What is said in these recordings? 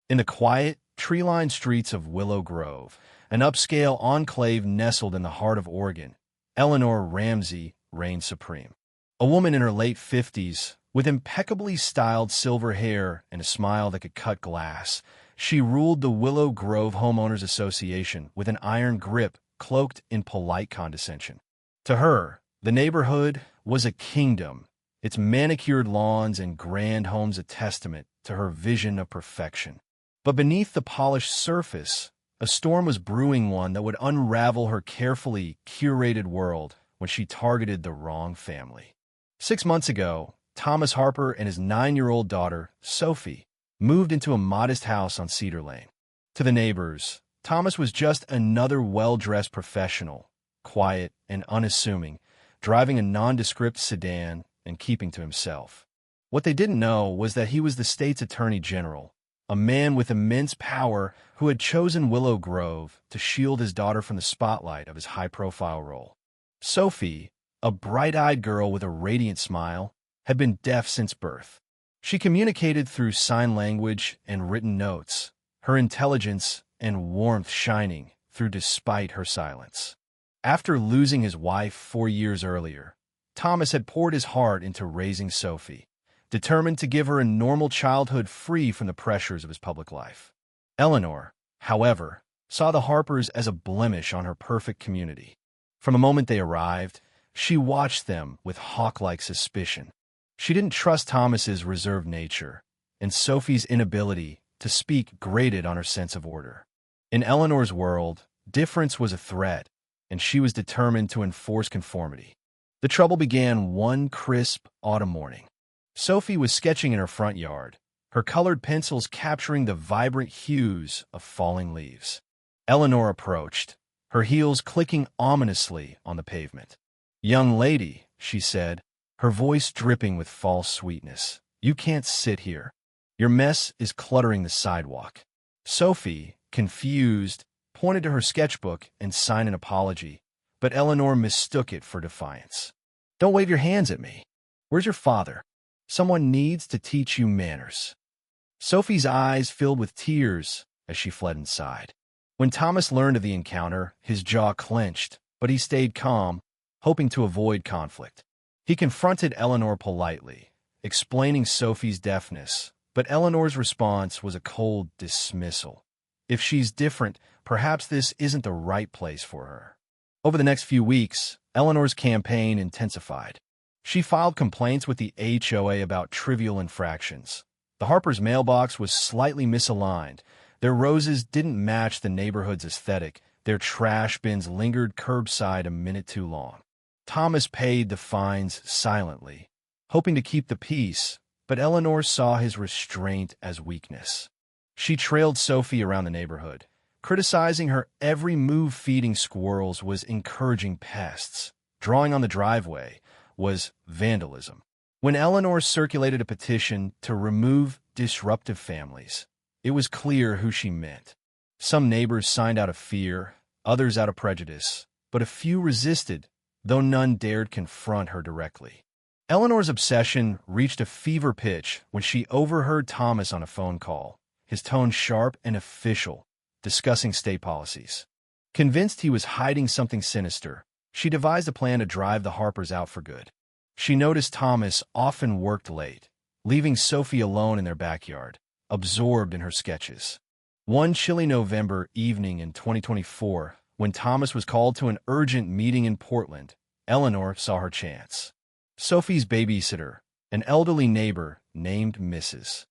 In the quiet, tree-lined streets of Willow Grove, an upscale enclave nestled in the heart of Oregon, Eleanor Ramsey reigned supreme. A woman in her late 50s, with impeccably styled silver hair and a smile that could cut glass, she ruled the Willow Grove Homeowners Association with an iron grip cloaked in polite condescension. To her, the neighborhood was a kingdom, its manicured lawns and grand homes a testament to her vision of perfection. But beneath the polished surface, a storm was brewing, one that would unravel her carefully curated world when she targeted the wrong family. 6 months ago, Thomas Harper and his 9-year-old daughter, Sophie, moved into a modest house on Cedar Lane. To the neighbors, Thomas was just another well-dressed professional, quiet and unassuming, driving a nondescript sedan and keeping to himself. What they didn't know was that he was the state's attorney general, a man with immense power who had chosen Willow Grove to shield his daughter from the spotlight of his high-profile role. Sophie, a bright-eyed girl with a radiant smile, had been deaf since birth. She communicated through sign language and written notes, her intelligence and warmth shining through despite her silence. After losing his wife 4 years earlier, Thomas had poured his heart into raising Sophie, determined to give her a normal childhood free from the pressures of his public life. Eleanor, however, saw the Harpers as a blemish on her perfect community. From the moment they arrived, she watched them with hawk-like suspicion. She didn't trust Thomas's reserved nature, and Sophie's inability to speak grated on her sense of order. In Eleanor's world, difference was a threat, and she was determined to enforce conformity. The trouble began one crisp autumn morning. Sophie was sketching in her front yard, her colored pencils capturing the vibrant hues of falling leaves. Eleanor approached, her heels clicking ominously on the pavement. "Young lady," she said, her voice dripping with false sweetness, "you can't sit here. Your mess is cluttering the sidewalk." Sophie, confused, pointed to her sketchbook and signed an apology, but Eleanor mistook it for defiance. "Don't wave your hands at me. Where's your father? Someone needs to teach you manners." Sophie's eyes filled with tears as she fled inside. When Thomas learned of the encounter, his jaw clenched, but he stayed calm, hoping to avoid conflict. He confronted Eleanor politely, explaining Sophie's deafness, but Eleanor's response was a cold dismissal. If she's different, perhaps this isn't the right place for her. Over the next few weeks, Eleanor's campaign intensified. She filed complaints with the HOA about trivial infractions. The Harpers' mailbox was slightly misaligned. Their roses didn't match the neighborhood's aesthetic. Their trash bins lingered curbside a minute too long. Thomas paid the fines silently, hoping to keep the peace, but Eleanor saw his restraint as weakness. She trailed Sophie around the neighborhood, criticizing her every move. Feeding squirrels was encouraging pests. Drawing on the driveway was vandalism. When Eleanor circulated a petition to remove disruptive families, it was clear who she meant. Some neighbors signed out of fear, others out of prejudice, but a few resisted, though none dared confront her directly. Eleanor's obsession reached a fever pitch when she overheard Thomas on a phone call, his tone sharp and official, discussing state policies. Convinced he was hiding something sinister, she devised a plan to drive the Harpers out for good. She noticed Thomas often worked late, leaving Sophie alone in their backyard, absorbed in her sketches. One chilly November evening in 2024, when Thomas was called to an urgent meeting in Portland, Eleanor saw her chance. Sophie's babysitter, an elderly neighbor named Mrs.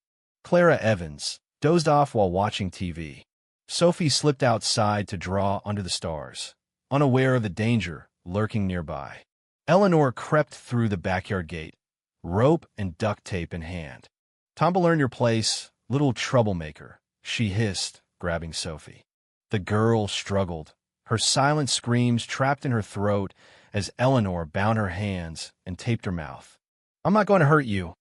Clara Evans, dozed off while watching TV. Sophie slipped outside to draw under the stars, unaware of the danger lurking nearby. Eleanor crept through the backyard gate, rope and duct tape in hand. "Time to learn your place, little troublemaker," she hissed, grabbing Sophie. The girl struggled, her silent screams trapped in her throat as Eleanor bound her hands and taped her mouth. "I'm not going to hurt you,"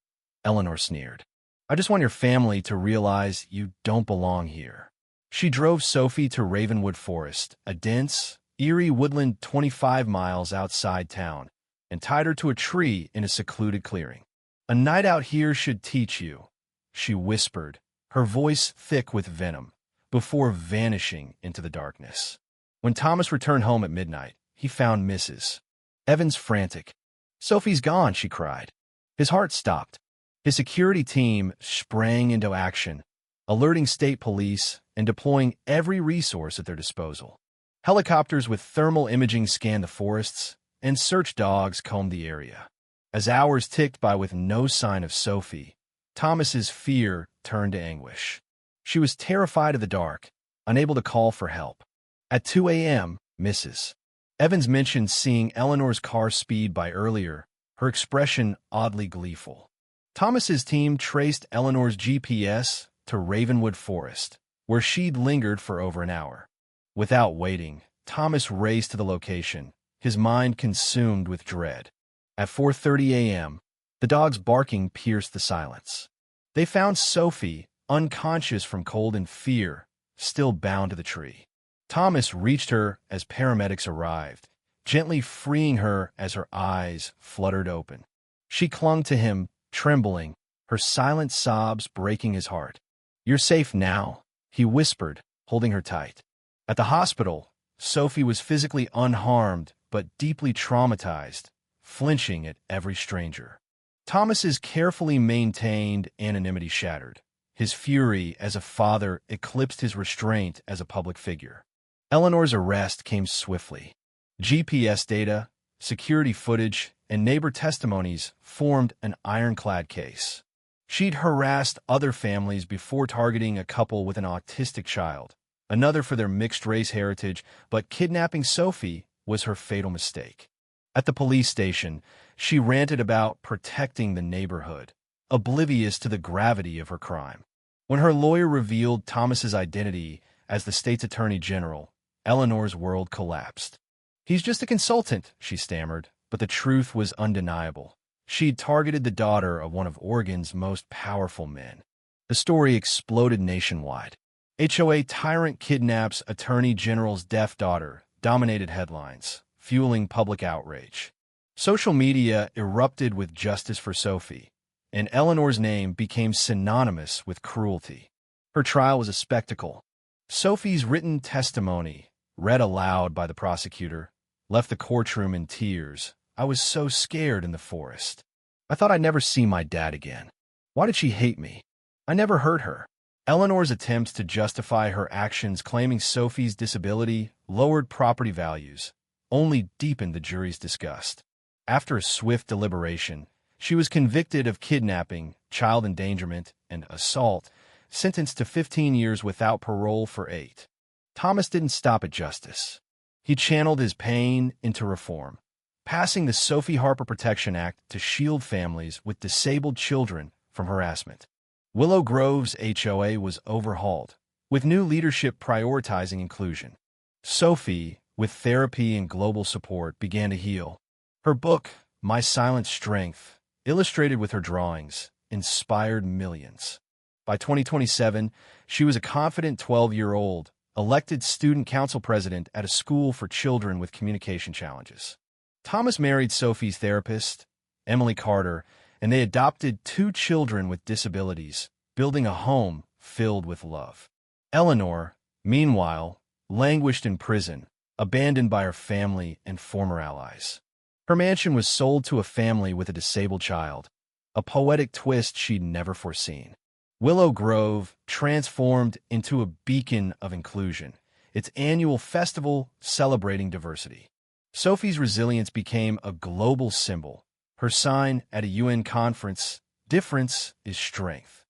Eleanor sneered. "I just want your family to realize you don't belong here." She drove Sophie to Ravenwood Forest, a dense, eerie woodland 25 miles outside town, and tied her to a tree in a secluded clearing. "A night out here should teach you," she whispered, her voice thick with venom, before vanishing into the darkness. When Thomas returned home at midnight, he found Mrs. Evans frantic. "Sophie's gone," she cried. His heart stopped. His security team sprang into action, alerting state police and deploying every resource at their disposal. Helicopters with thermal imaging scanned the forests, and search dogs combed the area. As hours ticked by with no sign of Sophie, Thomas's fear turned to anguish. She was terrified of the dark, unable to call for help. At 2 a.m., Mrs. Evans mentioned seeing Eleanor's car speed by earlier, her expression oddly gleeful. Thomas's team traced Eleanor's GPS to Ravenwood Forest, where she'd lingered for over an hour. Without waiting, Thomas raced to the location, his mind consumed with dread. At 4:30 a.m., the dog's barking pierced the silence. They found Sophie, unconscious from cold and fear, still bound to the tree. Thomas reached her as paramedics arrived, gently freeing her as her eyes fluttered open. She clung to him, trembling, her silent sobs breaking his heart. "You're safe now," he whispered, holding her tight. At the hospital, Sophie was physically unharmed but deeply traumatized, flinching at every stranger. Thomas's carefully maintained anonymity shattered. His fury as a father eclipsed his restraint as a public figure. Eleanor's arrest came swiftly. GPS data, security footage, and neighbor testimonies formed an ironclad case. She'd harassed other families before targeting a couple with an autistic child, another for their mixed-race heritage, but kidnapping Sophie was her fatal mistake. At the police station, she ranted about protecting the neighborhood, oblivious to the gravity of her crime. When her lawyer revealed Thomas's identity as the state's attorney general, Eleanor's world collapsed. "He's just a consultant," she stammered, but the truth was undeniable. She'd targeted the daughter of one of Oregon's most powerful men. The story exploded nationwide. HOA tyrant kidnaps attorney general's deaf daughter dominated headlines, fueling public outrage. Social media erupted with justice for Sophie, and Eleanor's name became synonymous with cruelty. Her trial was a spectacle. Sophie's written testimony, read aloud by the prosecutor, left the courtroom in tears. "I was so scared in the forest. I thought I'd never see my dad again. Why did she hate me? I never hurt her." Eleanor's attempts to justify her actions claiming Sophie's disability lowered property values, only deepened the jury's disgust. After a swift deliberation, she was convicted of kidnapping, child endangerment, and assault, sentenced to 15 years without parole for 8. Thomas didn't stop at justice. He channeled his pain into reform, passing the Sophie Harper Protection Act to shield families with disabled children from harassment. Willow Grove's HOA was overhauled, with new leadership prioritizing inclusion. Sophie, with therapy and global support, began to heal. Her book, My Silent Strength, illustrated with her drawings, inspired millions. By 2027, she was a confident 12-year-old, elected student council president at a school for children with communication challenges. Thomas married Sophie's therapist, Emily Carter, and they adopted 2 children with disabilities, building a home filled with love. Eleanor, meanwhile, languished in prison, abandoned by her family and former allies. Her mansion was sold to a family with a disabled child, a poetic twist she'd never foreseen. Willow Grove transformed into a beacon of inclusion, its annual festival celebrating diversity. Sophie's resilience became a global symbol. Her sign at a UN conference, "Difference is strength."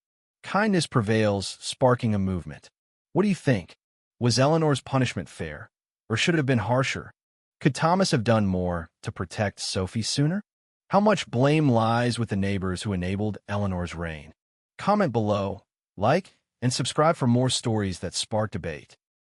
Kindness prevails, sparking a movement. What do you think? Was Eleanor's punishment fair, or should it have been harsher? Could Thomas have done more to protect Sophie sooner? How much blame lies with the neighbors who enabled Eleanor's reign? Comment below, like, and subscribe for more stories that spark debate.